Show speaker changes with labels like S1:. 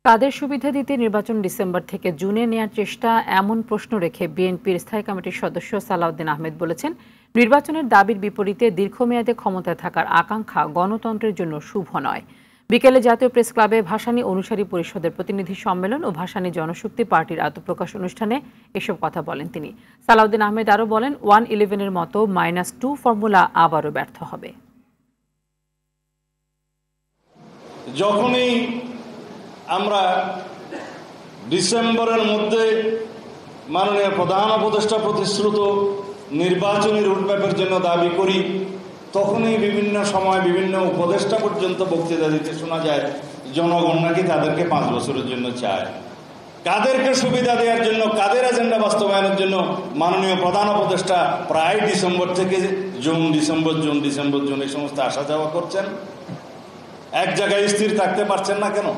S1: কাদের সুবিধা দিতে নির্বাচন ডিসেম্বর থেকে জুনে নেয়ার চেষ্টা, এমন প্রশ্ন রেখে বিএনপির স্থায়ী কমিটির সদস্য সালাউদ্দিন আহমেদ বলেছেন, নির্বাচনের দাবির বিপরীতে দীর্ঘমেয়াদে ক্ষমতায় থাকার আকাঙ্ক্ষা গণতন্ত্রের জন্য শুভ নয়। বিকেলে জাতীয় প্রেস ক্লাবে ভাসানী অনুসারী পরিষদের প্রতিনিধি সম্মেলন ও ভাসানী জনশক্তি পার্টির আত্মপ্রকাশ অনুষ্ঠানে এসব কথা বলেন তিনি। সালাউদ্দিন আহমেদ আরও বলেন, 1-11-এর মতো -2 ফর্মুলা আবারও ব্যর্থ হবে।
S2: যখনই আমরা ডিসেম্বরের মধ্যে মাননীয় প্রধান উপদেষ্টা প্রতিশ্রুত নির্বাচনী রুটম্যাপের জন্য দাবি করি, তখনই বিভিন্ন সময় বিভিন্ন উপদেষ্টা পর্যন্ত বক্তৃতা দিতে শোনা যায় জনগণ নাকি তাদেরকে 5 বছরের জন্য চায়। কাদেরকে সুবিধা দেওয়ার জন্য, কাদের এজেন্ডা বাস্তবায়নের জন্য মাননীয় প্রধান উপদেষ্টা প্রায় ডিসেম্বর থেকে জুন এই সমস্ত আসা যাওয়া করছেন? এক জায়গায় স্থির থাকতে পারছেন না কেন?